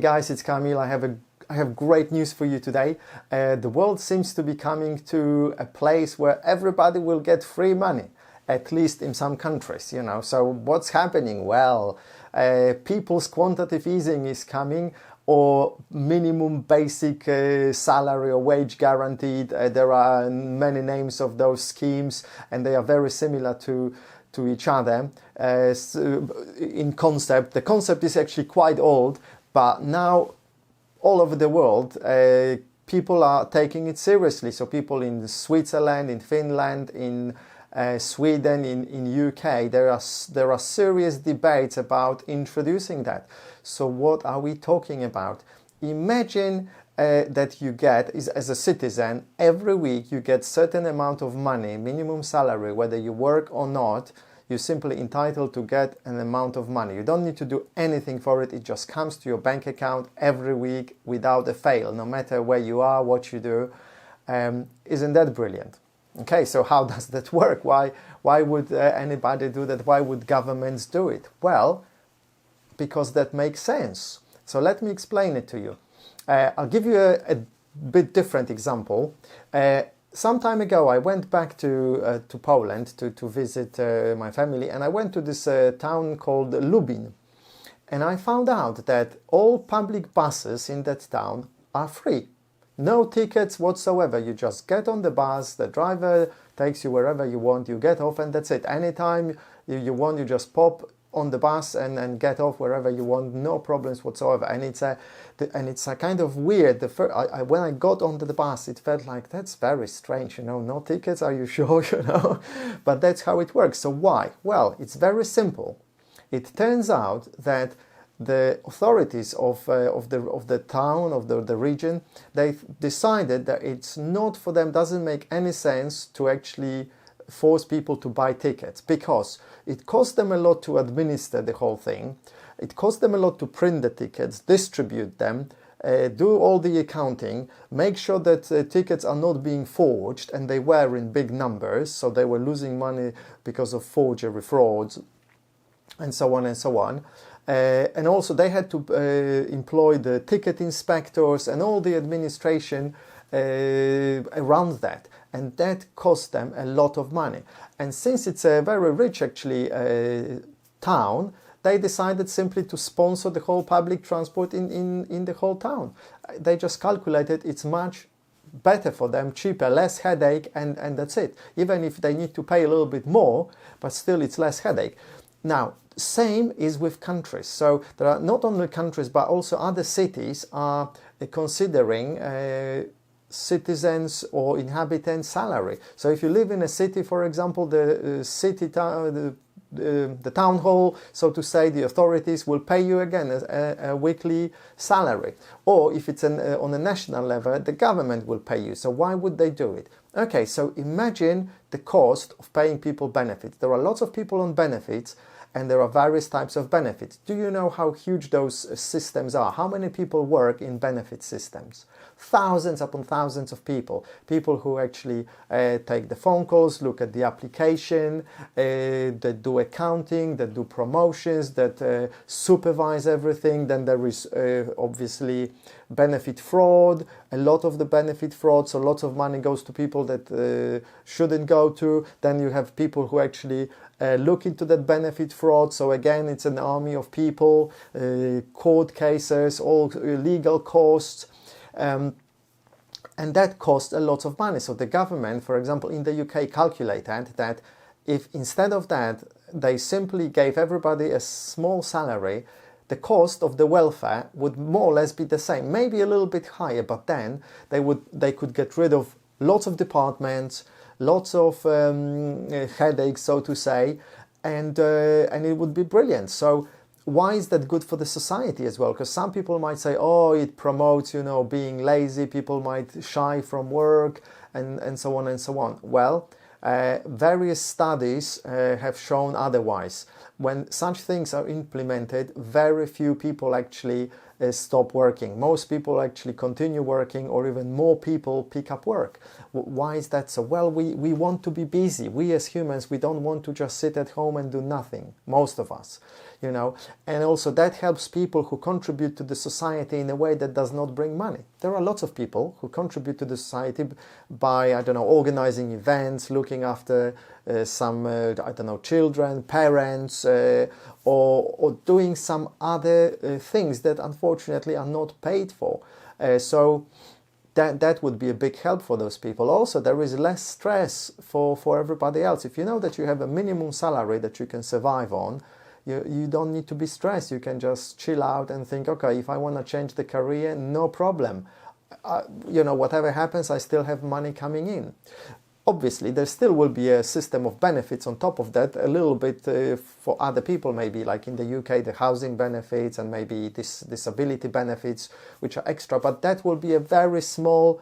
guys, it's Kamil. I have great news for you today. The world seems to be coming to a place where everybody will get free money, at least in some countries, you know. So what's happening? Well, people's quantitative easing is coming, or minimum basic salary or wage guaranteed. There are many names of those schemes, and they are very similar to each other in concept. The concept is actually quite old, but now all over the world people are taking it seriously. So people in Switzerland, in Finland, in Sweden, in UK, there are serious debates about introducing that. So what are we talking about? Imagine that you get, as a citizen, every week you get certain amount of money, minimum salary, whether you work or not. You're simply entitled to get an amount of money. You don't need to do anything for it. It just comes to your bank account every week without a fail, no matter where you are, what you do. Isn't that brilliant? Okay, so how does that work? Why would anybody do that? Why would governments do it? Well, because that makes sense. So let me explain it to you. I'll give you a bit different example. Some time ago, I went back to Poland to visit my family, and I went to this town called Lubin. And I found out that all public buses in that town are free. No tickets whatsoever. You just get on the bus, the driver takes you wherever you want, you get off, and that's it. Anytime you want, you just pop on the bus and get off wherever you want, no problems whatsoever. And it's a kind of weird. When I got onto the bus, it felt like, that's very strange, you know, no tickets, are you sure, you know? But that's how it works. So why? Well, it's very simple. It turns out that the authorities of the town, of the region, they've decided that it's not for them, doesn't make any sense to actually force people to buy tickets, because it costs them a lot to administer the whole thing. It costs them a lot to print the tickets, distribute them, do all the accounting, make sure that tickets are not being forged, and they were in big numbers, so they were losing money because of forgery, frauds, and so on and so on. And also they had to employ the ticket inspectors and all the administration around that, and that cost them a lot of money. And since it's a very rich actually town, they decided simply to sponsor the whole public transport in the whole town. They just calculated it's much better for them, cheaper, less headache, and that's it. Even if they need to pay a little bit more, but still it's less headache. Now, same is with countries. So there are not only countries, but also other cities are considering citizens or inhabitants' salary. So if you live in a city, for example, the town hall, so to say, the authorities will pay you again a weekly salary. Or if it's on a national level, the government will pay you. So why would they do it? Okay, so imagine the cost of paying people benefits. There are lots of people on benefits, and there are various types of benefits. Do you know how huge those systems are? How many people work in benefit systems? Thousands upon thousands of people. People who actually take the phone calls, look at the application, that do accounting, that do promotions, that supervise everything. Then there is obviously benefit fraud, a lot of the benefit fraud, so lots of money goes to people that shouldn't go to. Then you have people who actually look into that benefit fraud, so again it's an army of people, court cases, all legal costs, and that costs a lot of money. So the government, for example, in the UK calculated that if instead of that they simply gave everybody a small salary, the cost of the welfare would more or less be the same, maybe a little bit higher, but then they could get rid of lots of departments, lots of headaches, so to say, and it would be brilliant. So why is that good for the society as well? Because some people might say, oh, it promotes, you know, being lazy, people might shy from work, and so on and so on. Well, various studies have shown otherwise. When such things are implemented, very few people actually stop working. Most people actually continue working, or even more people pick up work. Why is that so? Well, we want to be busy. We as humans, we don't want to just sit at home and do nothing, most of us. you know, and also that helps people who contribute to the society in a way that does not bring money. There are lots of people who contribute to the society by, I don't know, organizing events, looking after some, I don't know, children, parents, or doing some other things that unfortunately are not paid for. So that would be a big help for those people. Also, there is less stress for everybody else. If you know that you have a minimum salary that you can survive on, you don't need to be stressed. You can just chill out and think, okay, if I want to change the career, no problem. You know, whatever happens, I still have money coming in. Obviously, there still will be a system of benefits on top of that, a little bit for other people, maybe like in the UK, the housing benefits and maybe disability benefits, which are extra, but that will be a very small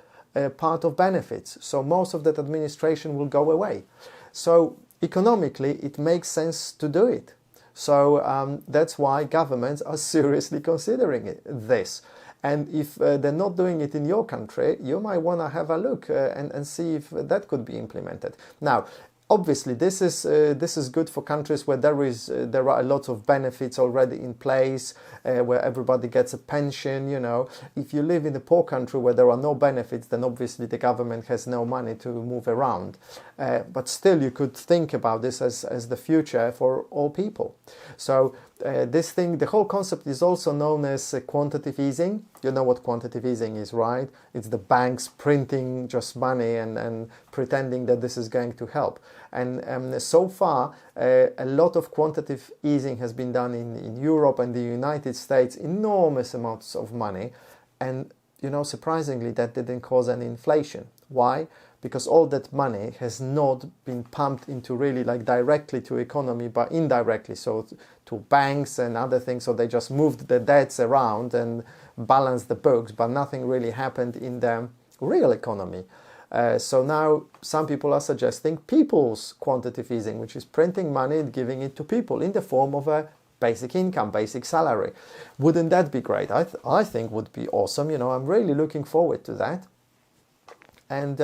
part of benefits. So most of that administration will go away. So economically, it makes sense to do it. So that's why governments are seriously considering this. And if they're not doing it in your country, you might want to have a look and see if that could be implemented. Now, obviously, this is good for countries where there are a lot of benefits already in place, where everybody gets a pension. You know, if you live in a poor country where there are no benefits, then obviously the government has no money to move around. But still, you could think about this as the future for all people. So this thing, the whole concept is also known as quantitative easing. You know what quantitative easing is, right? It's the banks printing just money and pretending that this is going to help. And so far, a lot of quantitative easing has been done in Europe and the United States, enormous amounts of money. And, you know, surprisingly, that didn't cause any inflation. Why? Because all that money has not been pumped into really like directly to economy, but indirectly, so to banks and other things. So they just moved the debts around and balanced the books, but nothing really happened in the real economy. So now some people are suggesting people's quantitative easing, which is printing money and giving it to people in the form of a basic income, basic salary. Wouldn't that be great? I think would be awesome. You know, I'm really looking forward to that. And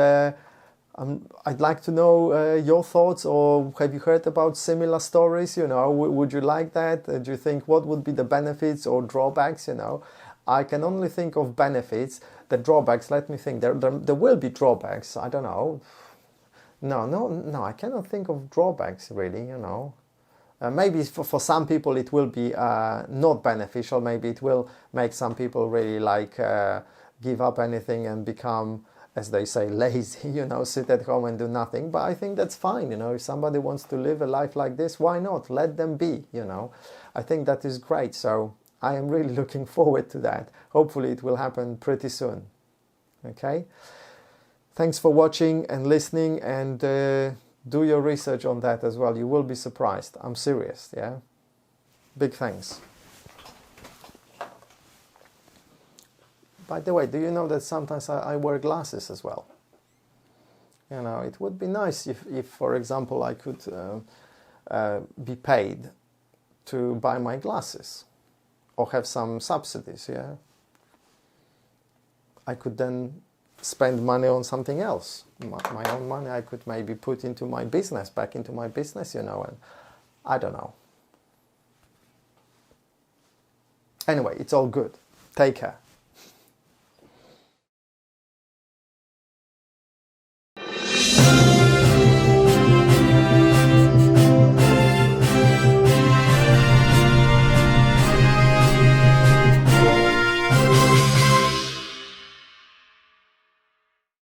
I'd like to know your thoughts, or have you heard about similar stories? You know, would you like that? Do you think what would be the benefits or drawbacks? You know, I can only think of benefits. The drawbacks, let me think. There will be drawbacks. I don't know. No, I cannot think of drawbacks really. You know, maybe for some people it will be not beneficial. Maybe it will make some people really like give up anything and become, as they say, lazy, you know, sit at home and do nothing. But I think that's fine, you know, if somebody wants to live a life like this, why not? Let them be, you know. I think that is great. So I am really looking forward to that. Hopefully it will happen pretty soon. Okay? Thanks for watching and listening, and do your research on that as well. You will be surprised. I'm serious, yeah? Big thanks. By the way, do you know that sometimes I wear glasses as well? You know, it would be nice if for example, I could be paid to buy my glasses or have some subsidies, yeah? I could then spend money on something else. My own money I could maybe put into my business, back into my business, you know, and I don't know. Anyway, it's all good. Take care.